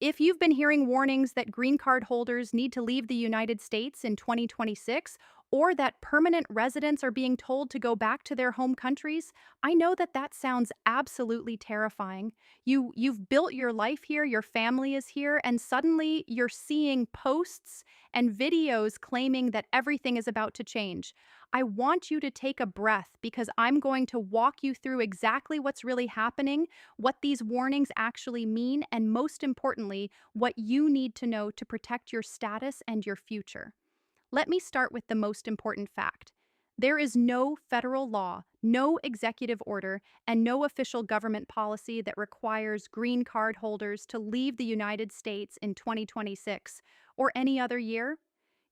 If you've been hearing warnings that green card holders need to leave the United States in 2026, or that permanent residents are being told to go back to their home countries, I know that that sounds absolutely terrifying. You've built your life here, your family is here, and suddenly you're seeing posts and videos claiming that everything is about to change. I want you to take a breath because I'm going to walk you through exactly what's really happening, what these warnings actually mean, and most importantly, what you need to know to protect your status and your future. Let me start with the most important fact. There is no federal law, no executive order, and no official government policy that requires green card holders to leave the United States in 2026 or any other year.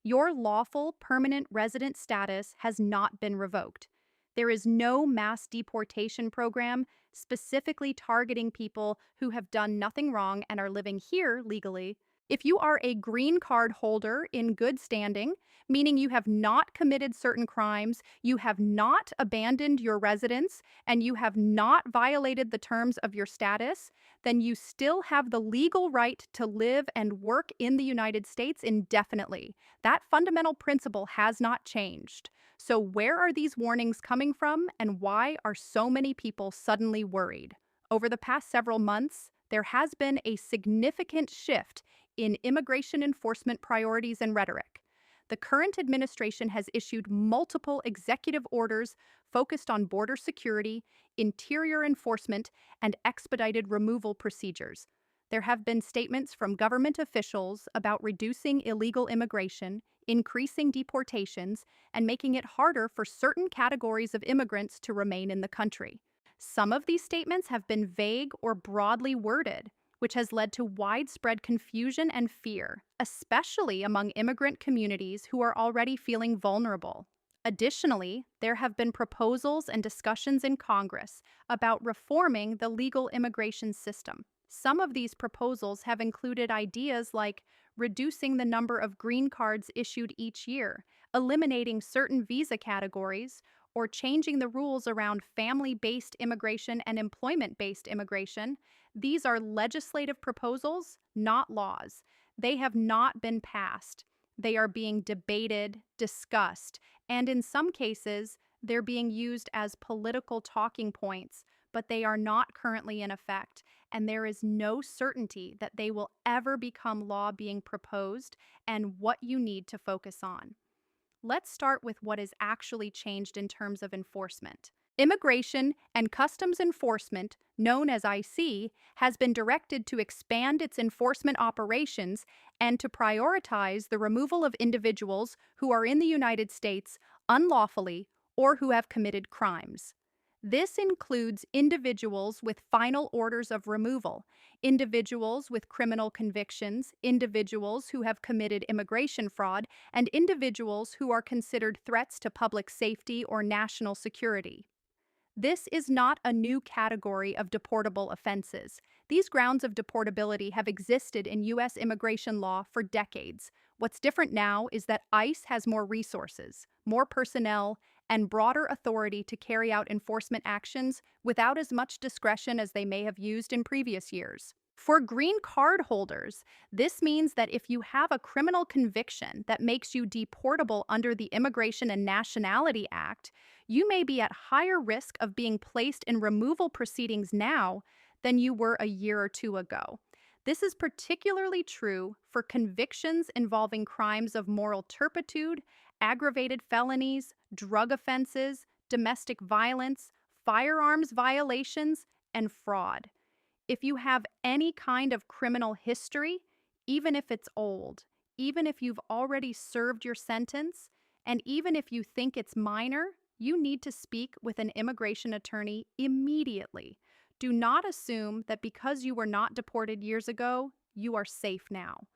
Your lawful permanent resident status has not been revoked. There is no mass deportation program specifically targeting people who have done nothing wrong and are living here legally. If you are a green card holder in good standing, meaning you have not committed certain crimes, you have not abandoned your residence, and you have not violated the terms of your status, then you still have the legal right to live and work in the United States indefinitely. That fundamental principle has not changed. So, where are these warnings coming from, and why are so many people suddenly worried? Over the past several months, there has been a significant shift in immigration enforcement priorities and rhetoric. The current administration has issued multiple executive orders focused on border security, interior enforcement, and expedited removal procedures. There have been statements from government officials about reducing illegal immigration, increasing deportations, and making it harder for certain categories of immigrants to remain in the country. Some of these statements have been vague or broadly worded, which has led to widespread confusion and fear, especially among immigrant communities who are already feeling vulnerable. Additionally, there have been proposals and discussions in Congress about reforming the legal immigration system. Some of these proposals have included ideas like reducing the number of green cards issued each year, eliminating certain visa categories, or changing the rules around family based immigration and employment based immigration. These are legislative proposals, not laws. They have not been passed. They are being debated, discussed, and in some cases, they're being used as political talking points, but they are not currently in effect, and there is no certainty that they will ever become law being proposed and what you need to focus on. Let's start with what is actually changed in terms of enforcement. Immigration and Customs Enforcement, known as IC, has been directed to expand its enforcement operations and to prioritize the removal of individuals who are in the United States unlawfully or who have committed crimes. This includes individuals with final orders of removal, individuals with criminal convictions, individuals who have committed immigration fraud, and individuals who are considered threats to public safety or national security. This is not a new category of deportable offenses. These grounds of deportability have existed in U.S. immigration law for decades. What's different now is that ICE has more resources, more personnel, and broader authority to carry out enforcement actions without as much discretion as they may have used in previous years. For green card holders, this means that if you have a criminal conviction that makes you deportable under the Immigration and Nationality Act, you may be at higher risk of being placed in removal proceedings now than you were a year or two ago. This is particularly true for convictions involving crimes of moral turpitude, aggravated felonies, drug offenses, domestic violence, firearms violations, and fraud. If you have any kind of criminal history, even if it's old, even if you've already served your sentence, and even if you think it's minor, you need to speak with an immigration attorney immediately. Do not assume that because you were not deported years ago, you are safe now.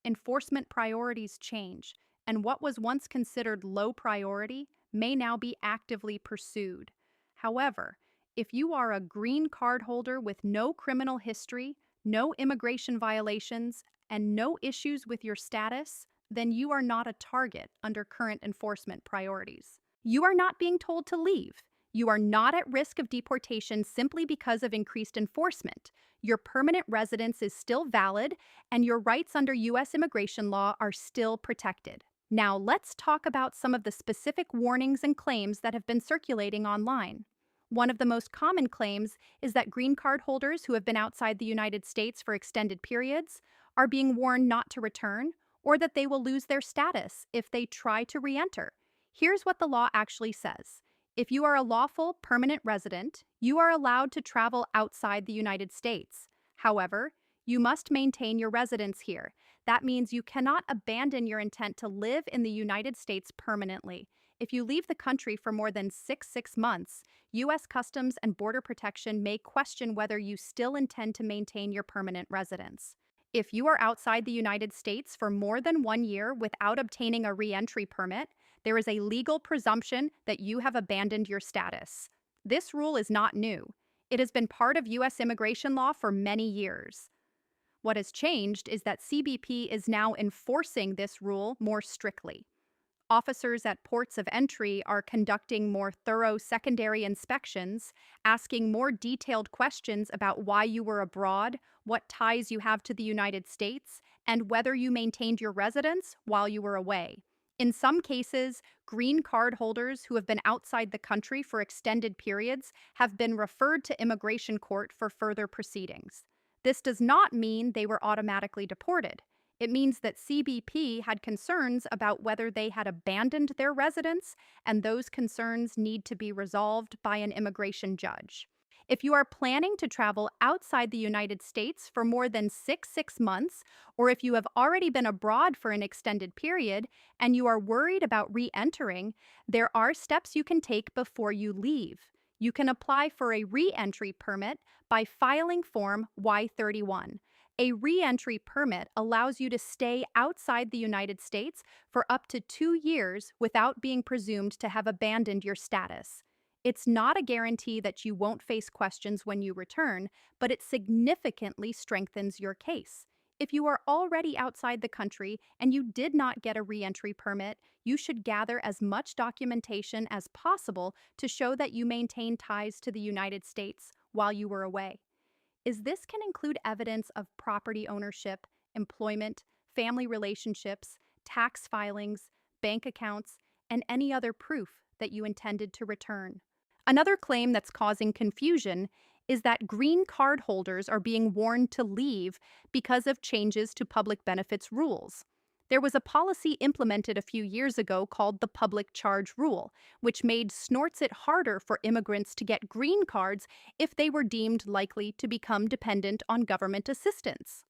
Enforcement priorities change, and what was once considered low priority may now be actively pursued. However, if you are a green card holder with no criminal history, no immigration violations, and no issues with your status, then you are not a target under current enforcement priorities. You are not being told to leave. You are not at risk of deportation simply because of increased enforcement. Your permanent residence is still valid, and your rights under U.S. immigration law are still protected. Now, let's talk about some of the specific warnings and claims that have been circulating online. One of the most common claims is that green card holders who have been outside the United States for extended periods are being warned not to return, or that they will lose their status if they try to re enter. Here's what the law actually says. If you are a lawful permanent resident, you are allowed to travel outside the United States. However, you must maintain your residence here. That means you cannot abandon your intent to live in the United States permanently. If you leave the country for more than six months, U.S. Customs and Border Protection may question whether you still intend to maintain your permanent residence. If you are outside the United States for more than 1 year without obtaining a re-entry permit, there is a legal presumption that you have abandoned your status. This rule is not new. It has been part of U.S. immigration law for many years. What has changed is that CBP is now enforcing this rule more strictly. Officers at ports of entry are conducting more thorough secondary inspections, asking more detailed questions about why you were abroad, what ties you have to the United States, and whether you maintained your residence while you were away. In some cases, green card holders who have been outside the country for extended periods have been referred to immigration court for further proceedings. This does not mean they were automatically deported. It means that CBP had concerns about whether they had abandoned their residence, and those concerns need to be resolved by an immigration judge. If you are planning to travel outside the United States for more than six months, or if you have already been abroad for an extended period and you are worried about re-entering, there are steps you can take before you leave. You can apply for a re-entry permit by filing Form Y-31. A re-entry permit allows you to stay outside the United States for up to 2 years without being presumed to have abandoned your status. It's not a guarantee that you won't face questions when you return, but it significantly strengthens your case. If you are already outside the country and you did not get a re-entry permit, you should gather as much documentation as possible to show that you maintain ties to the United States while you were away. This can include evidence of property ownership, employment, family relationships, tax filings, bank accounts, and any other proof that you intended to return. Another claim that's causing confusion is that green card holders are being warned to leave because of changes to public benefits rules. There was a policy implemented a few years ago called the Public Charge Rule, which made snorts it harder for immigrants to get green cards if they were deemed likely to become dependent on government assistance.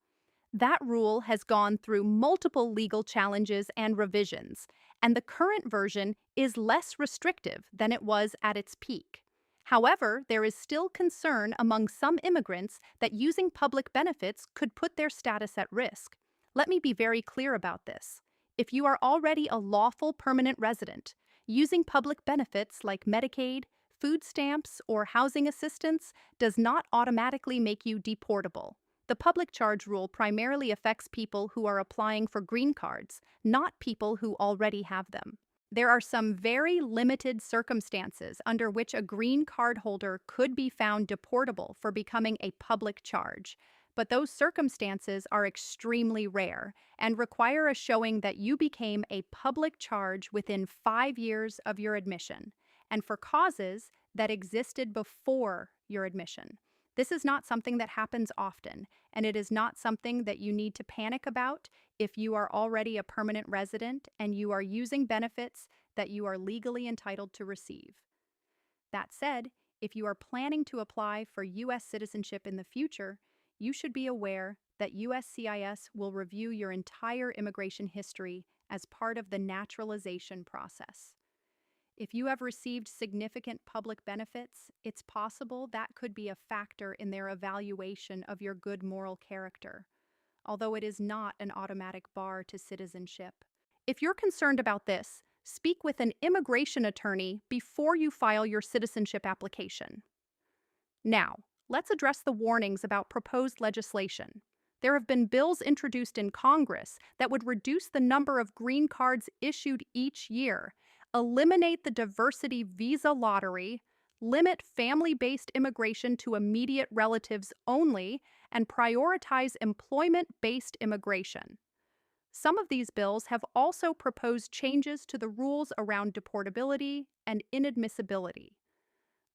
That rule has gone through multiple legal challenges and revisions, and the current version is less restrictive than it was at its peak. However, there is still concern among some immigrants that using public benefits could put their status at risk. Let me be very clear about this. If you are already a lawful permanent resident, using public benefits like Medicaid, food stamps, or housing assistance does not automatically make you deportable. The public charge rule primarily affects people who are applying for green cards, not people who already have them. There are some very limited circumstances under which a green card holder could be found deportable for becoming a public charge, but those circumstances are extremely rare and require a showing that you became a public charge within 5 years of your admission, and for causes that existed before your admission. This is not something that happens often, and it is not something that you need to panic about if you are already a permanent resident and you are using benefits that you are legally entitled to receive. That said, if you are planning to apply for U.S. citizenship in the future, you should be aware that USCIS will review your entire immigration history as part of the naturalization process. If you have received significant public benefits, it's possible that could be a factor in their evaluation of your good moral character, although it is not an automatic bar to citizenship. If you're concerned about this, speak with an immigration attorney before you file your citizenship application. Now, let's address the warnings about proposed legislation. There have been bills introduced in Congress that would reduce the number of green cards issued each year, eliminate the diversity visa lottery, limit family-based immigration to immediate relatives only, and prioritize employment-based immigration. Some of these bills have also proposed changes to the rules around deportability and inadmissibility.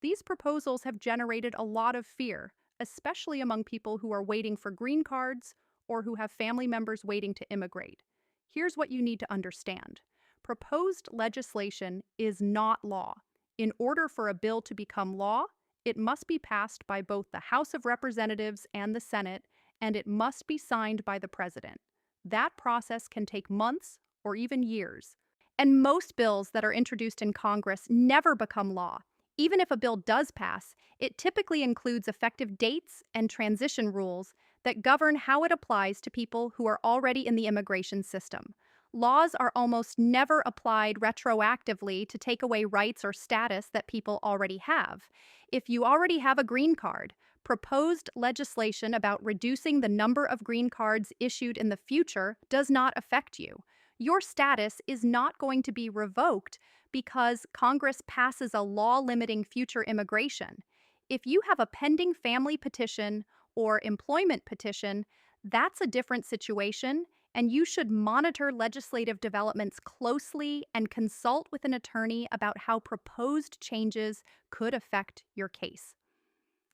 These proposals have generated a lot of fear, especially among people who are waiting for green cards or who have family members waiting to immigrate. Here's what you need to understand. Proposed legislation is not law. In order for a bill to become law, it must be passed by both the House of Representatives and the Senate, and it must be signed by the President. That process can take months or even years. And most bills that are introduced in Congress never become law. Even if a bill does pass, it typically includes effective dates and transition rules that govern how it applies to people who are already in the immigration system. Laws are almost never applied retroactively to take away rights or status that people already have. If you already have a green card, proposed legislation about reducing the number of green cards issued in the future does not affect you. Your status is not going to be revoked because Congress passes a law limiting future immigration. If you have a pending family petition or employment petition, that's a different situation, and you should monitor legislative developments closely and consult with an attorney about how proposed changes could affect your case.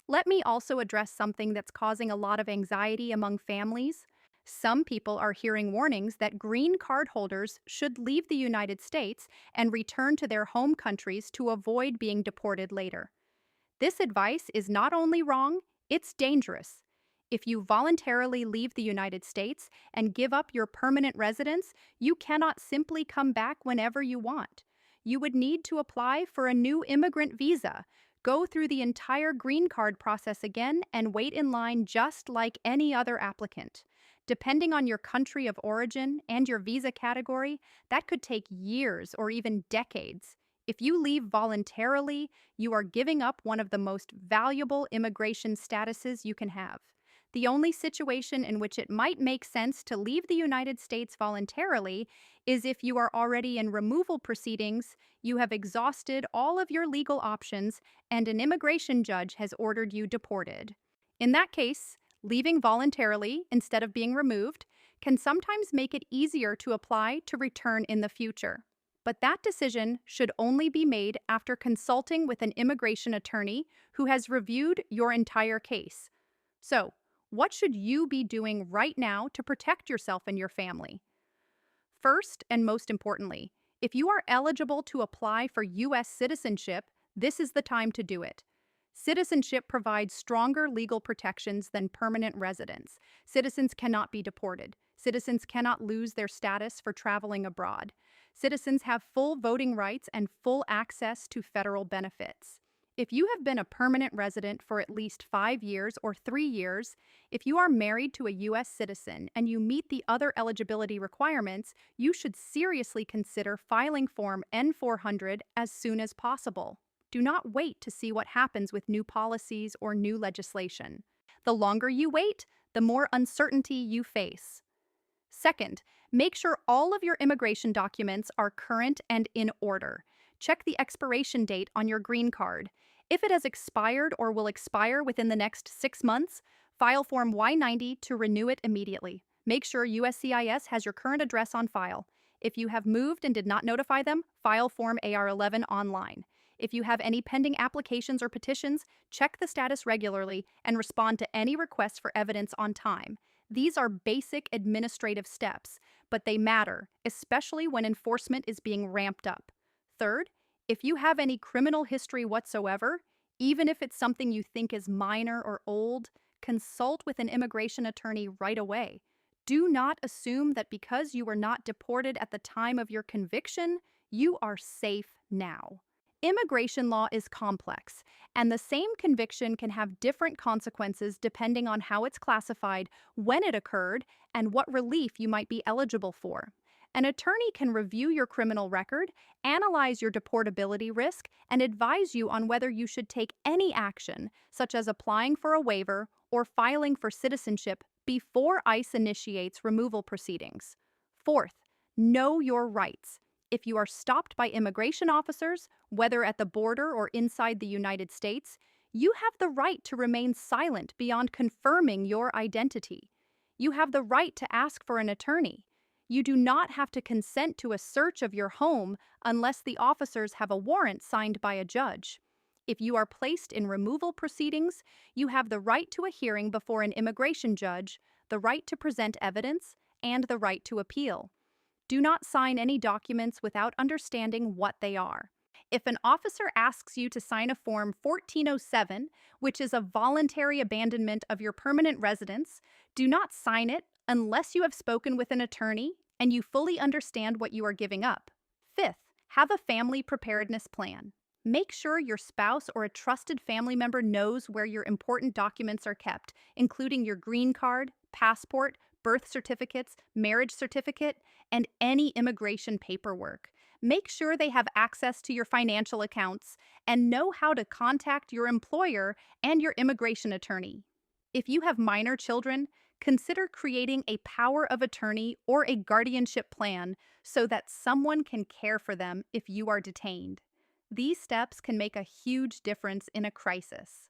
Let me also address something that's causing a lot of anxiety among families. Some people are hearing warnings that green card holders should leave the United States and return to their home countries to avoid being deported later. This advice is not only wrong, it's dangerous. If you voluntarily leave the United States and give up your permanent residence, you cannot simply come back whenever you want. You would need to apply for a new immigrant visa, go through the entire green card process again, and wait in line just like any other applicant. Depending on your country of origin and your visa category, that could take years or even decades. If you leave voluntarily, you are giving up one of the most valuable immigration statuses you can have. The only situation in which it might make sense to leave the United States voluntarily is if you are already in removal proceedings, you have exhausted all of your legal options, and an immigration judge has ordered you deported. In that case, leaving voluntarily instead of being removed can sometimes make it easier to apply to return in the future. But that decision should only be made after consulting with an immigration attorney who has reviewed your entire case. So, what should you be doing right now to protect yourself and your family? First, and most importantly, if you are eligible to apply for U.S. citizenship, this is the time to do it. Citizenship provides stronger legal protections than permanent residence. Citizens cannot be deported. Citizens cannot lose their status for traveling abroad. Citizens have full voting rights and full access to federal benefits. If you have been a permanent resident for at least 5 years or 3 years, if you are married to a U.S. citizen and you meet the other eligibility requirements, you should seriously consider filing Form N-400 as soon as possible. Do not wait to see what happens with new policies or new legislation. The longer you wait, the more uncertainty you face. Second, make sure all of your immigration documents are current and in order. Check the expiration date on your green card. If it has expired or will expire within the next 6 months, file Form Y-90 to renew it immediately. Make sure USCIS has your current address on file. If you have moved and did not notify them, file Form AR-11 online. If you have any pending applications or petitions, check the status regularly and respond to any requests for evidence on time. These are basic administrative steps, but they matter, especially when enforcement is being ramped up. Third, if you have any criminal history whatsoever, even if it's something you think is minor or old, consult with an immigration attorney right away. Do not assume that because you were not deported at the time of your conviction, you are safe now. Immigration law is complex, and the same conviction can have different consequences depending on how it's classified, when it occurred, and what relief you might be eligible for. An attorney can review your criminal record, analyze your deportability risk, and advise you on whether you should take any action, such as applying for a waiver or filing for citizenship before ICE initiates removal proceedings. Fourth, know your rights. If you are stopped by immigration officers, whether at the border or inside the United States, you have the right to remain silent beyond confirming your identity. You have the right to ask for an attorney. You do not have to consent to a search of your home unless the officers have a warrant signed by a judge. If you are placed in removal proceedings, you have the right to a hearing before an immigration judge, the right to present evidence, and the right to appeal. Do not sign any documents without understanding what they are. If an officer asks you to sign a Form 1407, which is a voluntary abandonment of your permanent residence, do not sign it unless you have spoken with an attorney and you fully understand what you are giving up. Fifth, have a family preparedness plan. Make sure your spouse or a trusted family member knows where your important documents are kept, including your green card, passport, birth certificates, marriage certificate, and any immigration paperwork. Make sure they have access to your financial accounts and know how to contact your employer and your immigration attorney. If you have minor children, consider creating a power of attorney or a guardianship plan so that someone can care for them if you are detained. These steps can make a huge difference in a crisis.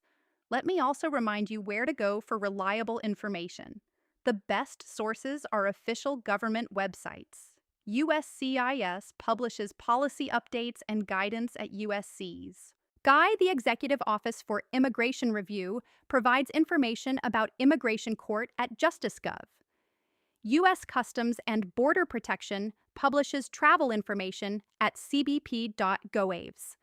Let me also remind you where to go for reliable information. The best sources are official government websites. USCIS publishes policy updates and guidance at USC's. The Executive Office for Immigration Review, provides information about immigration court at JusticeGov. U.S. Customs and Border Protection publishes travel information at cbp.goaves.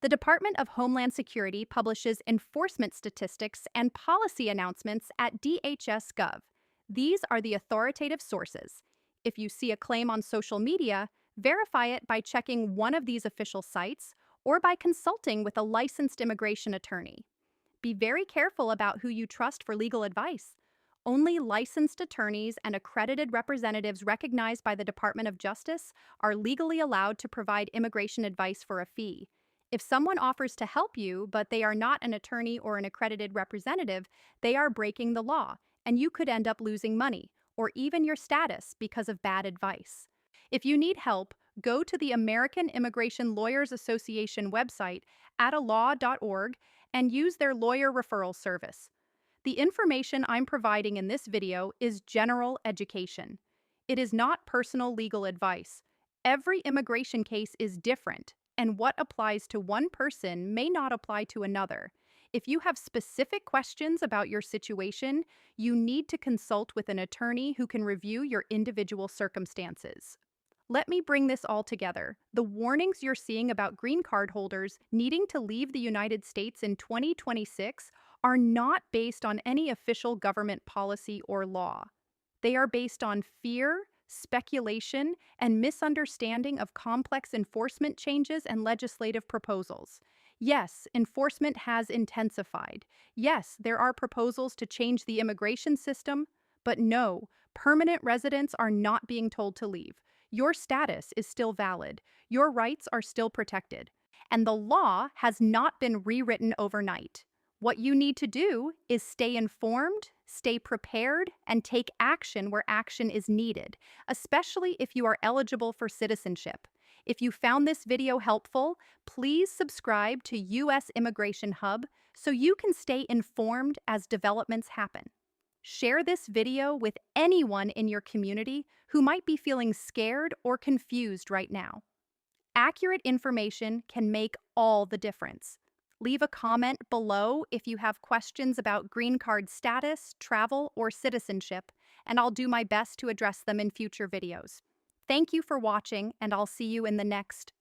The Department of Homeland Security publishes enforcement statistics and policy announcements at DHS.gov. These are the authoritative sources. If you see a claim on social media, verify it by checking one of these official sites or by consulting with a licensed immigration attorney. Be very careful about who you trust for legal advice. Only licensed attorneys and accredited representatives recognized by the Department of Justice are legally allowed to provide immigration advice for a fee. If someone offers to help you, but they are not an attorney or an accredited representative, they are breaking the law, and you could end up losing money, or even your status because of bad advice. If you need help, go to the American Immigration Lawyers Association website, attalaw.org, and use their lawyer referral service. The information I'm providing in this video is general education. It is not personal legal advice. Every immigration case is different, and what applies to one person may not apply to another. If you have specific questions about your situation, you need to consult with an attorney who can review your individual circumstances. Let me bring this all together. The warnings you're seeing about green card holders needing to leave the United States in 2026 are not based on any official government policy or law. They are based on fear, speculation, and misunderstanding of complex enforcement changes and legislative proposals. Yes, enforcement has intensified. Yes, there are proposals to change the immigration system, but no, permanent residents are not being told to leave. Your status is still valid. Your rights are still protected. And the law has not been rewritten overnight. What you need to do is stay informed, stay prepared, and take action where action is needed, especially if you are eligible for citizenship. If you found this video helpful, please subscribe to U.S. Immigration Hub so you can stay informed as developments happen. Share this video with anyone in your community who might be feeling scared or confused right now. Accurate information can make all the difference. Leave a comment below if you have questions about green card status, travel, or citizenship, and I'll do my best to address them in future videos. Thank you for watching, and I'll see you in the next